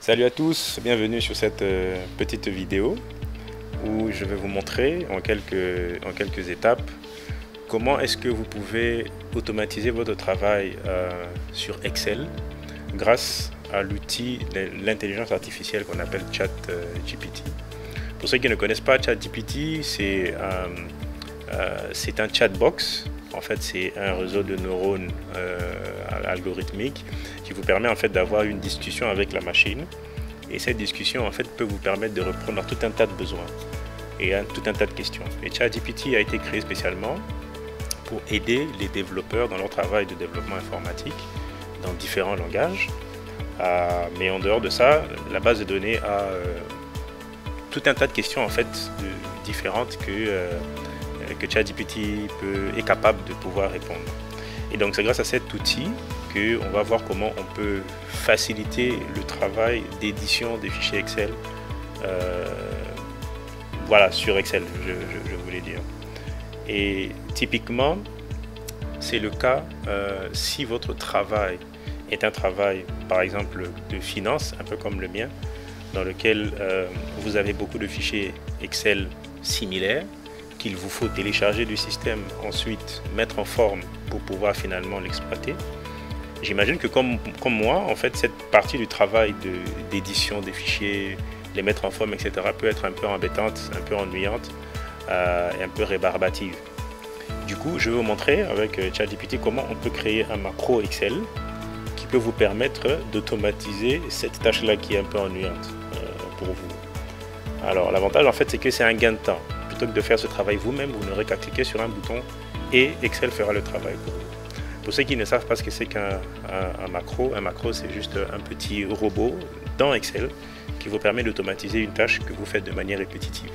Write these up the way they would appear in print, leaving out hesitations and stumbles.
Salut à tous, bienvenue sur cette petite vidéo où je vais vous montrer en quelques étapes comment est-ce que vous pouvez automatiser votre travail sur Excel grâce à l'outil de l'intelligence artificielle qu'on appelle ChatGPT. Pour ceux qui ne connaissent pas ChatGPT, c'est un chatbox. En fait, c'est un réseau de neurones algorithmiques qui vous permet en fait d'avoir une discussion avec la machine. Et cette discussion en fait peut vous permettre de répondre à tout un tas de besoins et à tout un tas de questions. Et ChatGPT a été créé spécialement pour aider les développeurs dans leur travail de développement informatique dans différents langages. Mais en dehors de ça, la base de données a tout un tas de questions en fait différentes que ChatGPT est capable de pouvoir répondre. Et donc c'est grâce à cet outil qu'on va voir comment on peut faciliter le travail d'édition des fichiers Excel voilà, sur Excel, je voulais dire. Et typiquement, c'est le cas si votre travail est un travail, par exemple, de finance, un peu comme le mien, dans lequel vous avez beaucoup de fichiers Excel similaires, qu'il vous faut télécharger du système, ensuite mettre en forme pour pouvoir finalement l'exploiter. J'imagine que comme moi, en fait, cette partie du travail d'édition des fichiers, les mettre en forme, etc. peut être un peu embêtante, un peu ennuyante et un peu rébarbative. Du coup, je vais vous montrer avec ChatGPT comment on peut créer un macro Excel qui peut vous permettre d'automatiser cette tâche-là qui est un peu ennuyante pour vous. Alors, l'avantage, en fait, c'est que c'est un gain de temps. Plutôt que de faire ce travail vous-même, vous n'aurez qu'à cliquer sur un bouton et Excel fera le travail pour vous. Pour ceux qui ne savent pas ce que c'est qu'un macro c'est juste un petit robot dans Excel qui vous permet d'automatiser une tâche que vous faites de manière répétitive.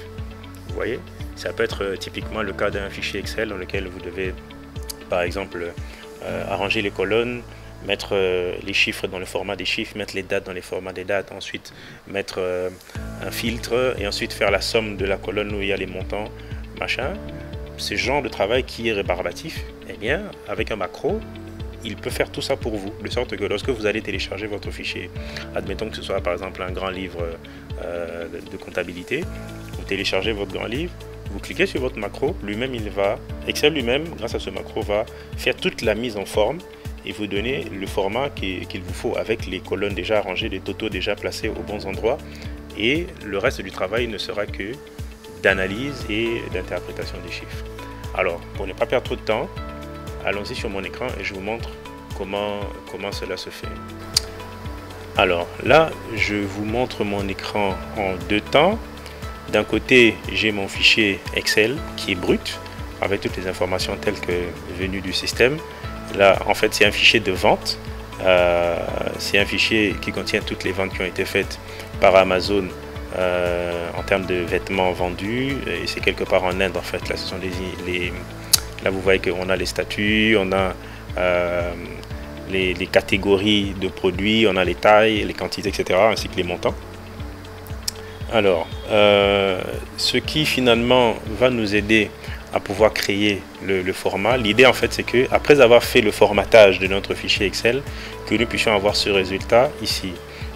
Vous voyez, ça peut être typiquement le cas d'un fichier Excel dans lequel vous devez, par exemple, arranger les colonnes, mettre les chiffres dans le format des chiffres, mettre les dates dans les formats des dates, ensuite mettre un filtre et ensuite faire la somme de la colonne où il y a les montants, machin. Ce genre de travail qui est rébarbatif, eh bien, avec un macro, il peut faire tout ça pour vous, de sorte que lorsque vous allez télécharger votre fichier, admettons que ce soit par exemple un grand livre de comptabilité, vous téléchargez votre grand livre, vous cliquez sur votre macro, Excel lui-même, grâce à ce macro, va faire toute la mise en forme et vous donner le format qu'il vous faut avec les colonnes déjà arrangées, les totaux déjà placés aux bons endroits, et le reste du travail ne sera que d'analyse et d'interprétation des chiffres. Alors, pour ne pas perdre trop de temps, allons-y sur mon écran et je vous montre comment cela se fait. Alors là, je vous montre mon écran en deux temps. D'un côté, j'ai mon fichier Excel qui est brut, avec toutes les informations telles que venues du système. Là, en fait, c'est un fichier de vente. C'est un fichier qui contient toutes les ventes qui ont été faites par Amazon en termes de vêtements vendus. Et c'est quelque part en Inde, en fait. Là, ce sont là, vous voyez qu'on a les statuts, on a les catégories de produits, on a les tailles, les quantités, etc., ainsi que les montants. Alors, ce qui finalement va nous aider à pouvoir créer le format. L'idée en fait c'est que après avoir fait le formatage de notre fichier Excel, que nous puissions avoir ce résultat ici.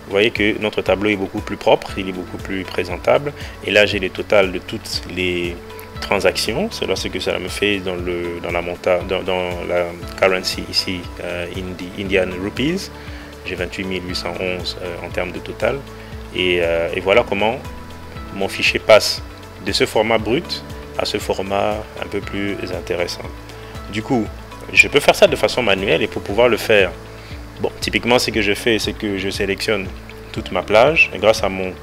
Vous voyez que notre tableau est beaucoup plus propre, il est beaucoup plus présentable. Et là j'ai les totals de toutes les transactions. C'est là ce que ça me fait dans la currency ici, Indian Rupees. J'ai 28 811 en termes de total. Et voilà comment mon fichier passe de ce format brut à ce format un peu plus intéressant. Du coup, je peux faire ça de façon manuelle et pour pouvoir le faire, bon, typiquement ce que je fais, c'est que je sélectionne toute ma plage et grâce à mon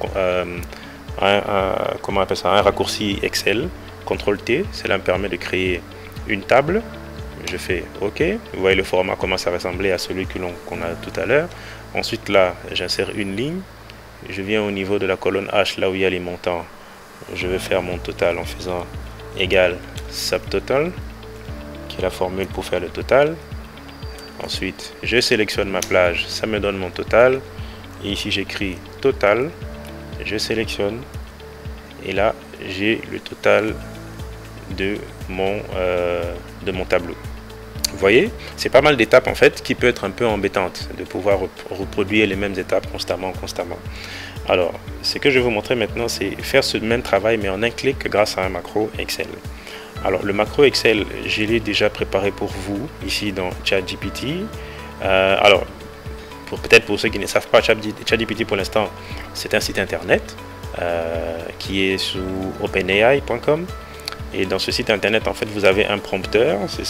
comment on appelle ça, un raccourci Excel, CTRL-T, cela me permet de créer une table. Je fais OK. Vous voyez le format commence à ressembler à celui qu'on a tout à l'heure. Ensuite là, j'insère une ligne. Je viens au niveau de la colonne H, là où il y a les montants. Je vais faire mon total en faisant égal subtotal, qui est la formule pour faire le total. Ensuite, je sélectionne ma plage, ça me donne mon total. Et ici, j'écris total. Je sélectionne. Et là, j'ai le total de mon tableau. Vous voyez, c'est pas mal d'étapes en fait qui peut être un peu embêtante de pouvoir reproduire les mêmes étapes constamment. Alors, ce que je vais vous montrer maintenant, c'est faire ce même travail mais en un clic grâce à un macro Excel. Alors, le macro Excel, je l'ai déjà préparé pour vous ici dans ChatGPT. Alors, peut-être pour ceux qui ne savent pas, ChatGPT pour l'instant, c'est un site internet qui est sous openai.com. Et dans ce site internet, en fait, vous avez un prompteur, c'est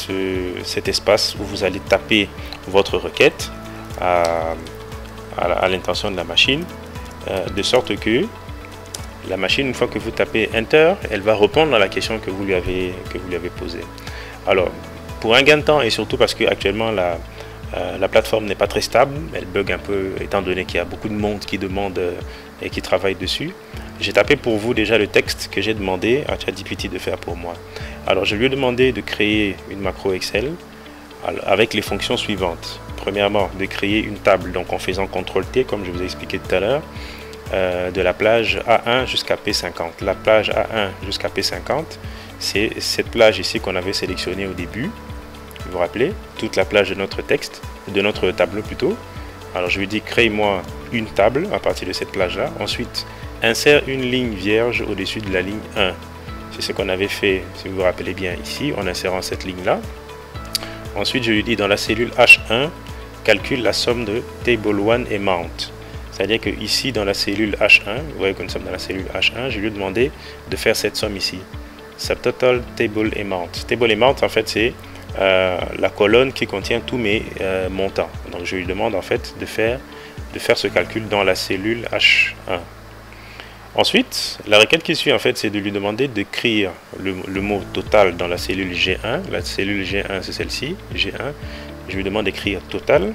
cet espace où vous allez taper votre requête à l'intention de la machine, de sorte que la machine, une fois que vous tapez Enter, elle va répondre à la question que vous lui avez posée. Alors, pour un gain de temps et surtout parce que actuellement la plateforme n'est pas très stable, elle bug un peu étant donné qu'il y a beaucoup de monde qui demande et qui travaille dessus. J'ai tapé pour vous déjà le texte que j'ai demandé à ChatGPT de faire pour moi. Alors je lui ai demandé de créer une macro Excel avec les fonctions suivantes. Premièrement, de créer une table donc en faisant CTRL-T comme je vous ai expliqué tout à l'heure, de la plage A1 jusqu'à P50. La plage A1 jusqu'à P50, c'est cette plage ici qu'on avait sélectionnée au début. Vous vous rappelez, toute la plage de notre texte, de notre tableau plutôt. Alors je lui dis crée-moi une table à partir de cette plage là. Ensuite insère une ligne vierge au-dessus de la ligne 1. C'est ce qu'on avait fait, si vous vous rappelez bien ici, en insérant cette ligne là. Ensuite je lui dis dans la cellule H1 calcule la somme de table 1 et mount. C'est-à-dire que ici dans la cellule H1, vous voyez que nous sommes dans la cellule H1, je lui ai demandé de faire cette somme ici. Subtotal table amount. Table amount en fait c'est la colonne qui contient tous mes montants. Donc je lui demande en fait de faire ce calcul dans la cellule H1. Ensuite, la requête qui suit en fait c'est de lui demander d'écrire le mot total dans la cellule G1. La cellule G1 c'est celle-ci, G1. Je lui demande d'écrire total.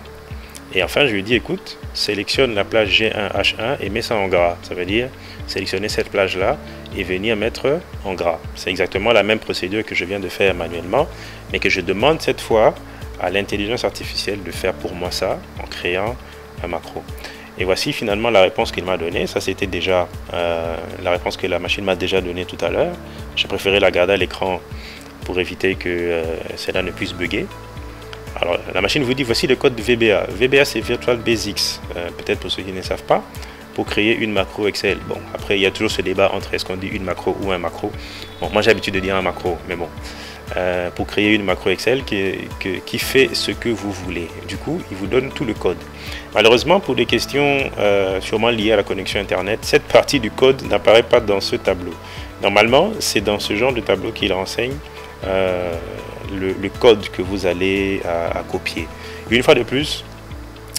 Et enfin je lui dis écoute, sélectionne la plage G1 H1 et mets ça en gras. Ça veut dire sélectionner cette plage là et venir mettre en gras. C'est exactement la même procédure que je viens de faire manuellement, mais que je demande cette fois à l'intelligence artificielle de faire pour moi ça en créant un macro. Et voici finalement la réponse qu'il m'a donnée. Ça c'était déjà la réponse que la machine m'a déjà donnée tout à l'heure. J'ai préféré la garder à l'écran pour éviter que cela ne puisse bugger. Alors la machine vous dit voici le code de VBA. VBA c'est Virtual Basics, peut-être pour ceux qui ne savent pas, pour créer une macro Excel. Bon, après il y a toujours ce débat entre est-ce qu'on dit une macro ou un macro. Bon, moi j'ai l'habitude de dire un macro, mais bon. Pour créer une macro Excel qui fait ce que vous voulez. Du coup, il vous donne tout le code. Malheureusement, pour des questions sûrement liées à la connexion Internet, cette partie du code n'apparaît pas dans ce tableau. Normalement, c'est dans ce genre de tableau qu'il renseigne le code que vous allez à copier. Une fois de plus,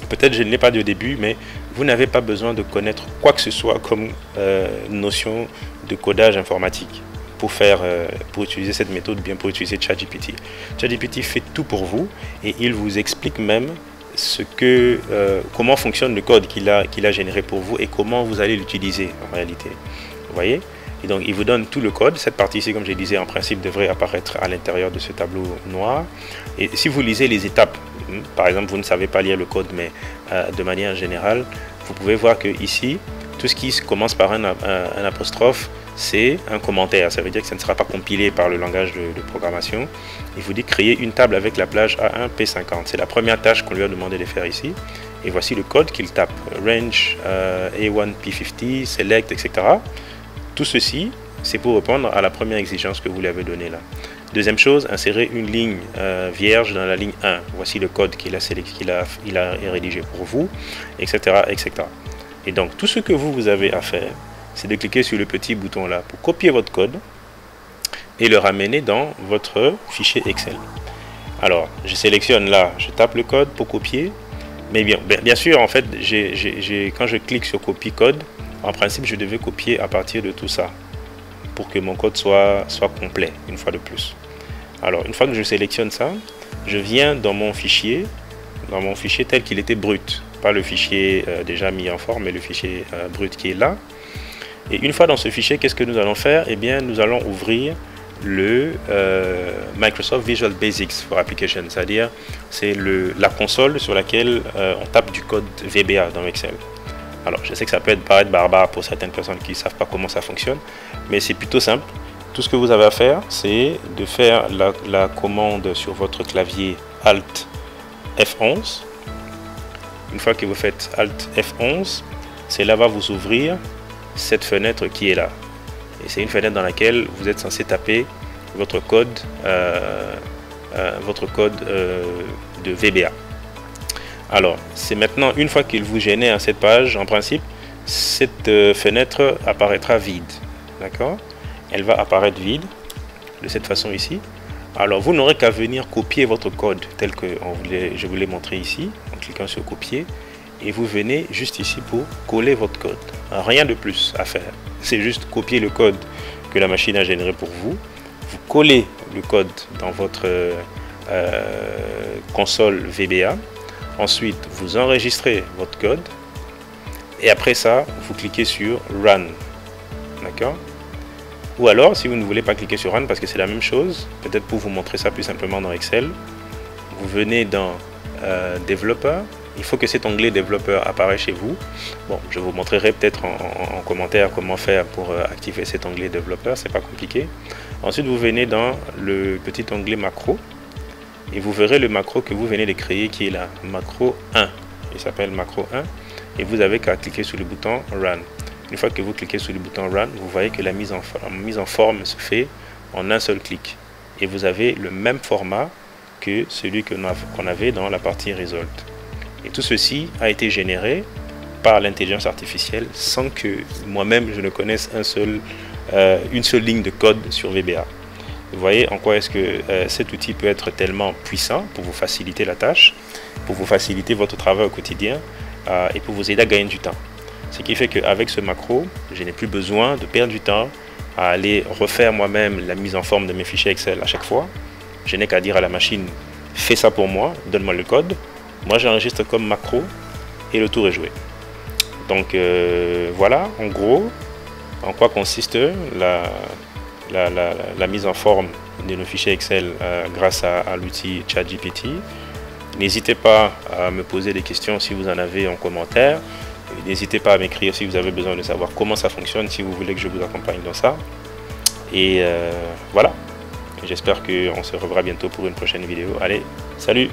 peut-être je ne l'ai pas dit au début, mais vous n'avez pas besoin de connaître quoi que ce soit comme notion de codage informatique pour utiliser cette méthode, bien pour utiliser ChatGPT. ChatGPT fait tout pour vous et il vous explique même comment fonctionne le code qu'il a généré pour vous et comment vous allez l'utiliser en réalité. Vous voyez? Et donc il vous donne tout le code. Cette partie ici, comme je disais, en principe devrait apparaître à l'intérieur de ce tableau noir. Et si vous lisez les étapes, par exemple vous ne savez pas lire le code, mais de manière générale, vous pouvez voir que ici, tout ce qui commence par un apostrophe, c'est un commentaire. Ça veut dire que ça ne sera pas compilé par le langage de programmation. Il vous dit créer une table avec la plage A1 P50. C'est la première tâche qu'on lui a demandé de faire ici. Et voici le code qu'il tape. Range A1 P50, select, etc. Tout ceci, c'est pour répondre à la première exigence que vous lui avez donnée là. Deuxième chose, insérer une ligne vierge dans la ligne 1. Voici le code qu'il a rédigé pour vous, etc., etc. Et donc, tout ce que vous avez à faire, c'est de cliquer sur le petit bouton là pour copier votre code et le ramener dans votre fichier Excel. Alors, je sélectionne là, je tape le code pour copier. Mais bien sûr, en fait, quand je clique sur copier code, en principe, je devais copier à partir de tout ça pour que mon code soit complet, une fois de plus. Alors, une fois que je sélectionne ça, je viens dans mon fichier tel qu'il était brut. Pas le fichier déjà mis en forme, mais le fichier brut qui est là. Et une fois dans ce fichier, qu'est-ce que nous allons faire? Eh bien, nous allons ouvrir le Microsoft Visual Basics for Application, c'est-à-dire c'est la console sur laquelle on tape du code VBA dans Excel. Alors, je sais que ça peut paraître barbare pour certaines personnes qui ne savent pas comment ça fonctionne, mais c'est plutôt simple. tout ce que vous avez à faire, c'est de faire la commande sur votre clavier Alt F11. Une fois que vous faites Alt F11, cela va vous ouvrir cette fenêtre qui est là. Et c'est une fenêtre dans laquelle vous êtes censé taper votre code, de VBA. Alors, c'est maintenant, une fois qu'il vous génère cette page, en principe, cette fenêtre apparaîtra vide. D'accord? Elle va apparaître vide, de cette façon ici. Alors, vous n'aurez qu'à venir copier votre code tel que je vous l'ai montré ici, en cliquant sur copier. Et vous venez juste ici pour coller votre code. Rien de plus à faire. C'est juste copier le code que la machine a généré pour vous. Vous collez le code dans votre console VBA. Ensuite, vous enregistrez votre code. Et après ça, vous cliquez sur Run. D'accord? Ou alors, si vous ne voulez pas cliquer sur Run, parce que c'est la même chose, peut-être pour vous montrer ça plus simplement dans Excel, vous venez dans Développeur. Il faut que cet onglet développeur apparaisse chez vous. Bon, je vous montrerai peut-être en commentaire comment faire pour activer cet onglet développeur, c'est pas compliqué. Ensuite, vous venez dans le petit onglet macro et vous verrez le macro que vous venez de créer qui est là, macro 1. Il s'appelle macro 1 et vous avez qu'à cliquer sur le bouton Run. Une fois que vous cliquez sur le bouton Run, vous voyez que la mise en forme se fait en un seul clic et vous avez le même format que celui qu'on avait dans la partie Result. Et tout ceci a été généré par l'intelligence artificielle sans que moi-même je ne connaisse une seule ligne de code sur VBA. Vous voyez en quoi est-ce que cet outil peut être tellement puissant pour vous faciliter la tâche, pour vous faciliter votre travail au quotidien et pour vous aider à gagner du temps. Ce qui fait qu'avec ce macro, je n'ai plus besoin de perdre du temps à aller refaire moi-même la mise en forme de mes fichiers Excel à chaque fois. Je n'ai qu'à dire à la machine, fais ça pour moi, donne-moi le code. Moi, j'enregistre comme macro et le tour est joué. Donc, voilà, en gros, en quoi consiste la mise en forme de nos fichiers Excel grâce à l'outil ChatGPT. N'hésitez pas à me poser des questions si vous en avez en commentaire. N'hésitez pas à m'écrire si vous avez besoin de savoir comment ça fonctionne, si vous voulez que je vous accompagne dans ça. Et voilà, j'espère qu'on se reverra bientôt pour une prochaine vidéo. Allez, salut!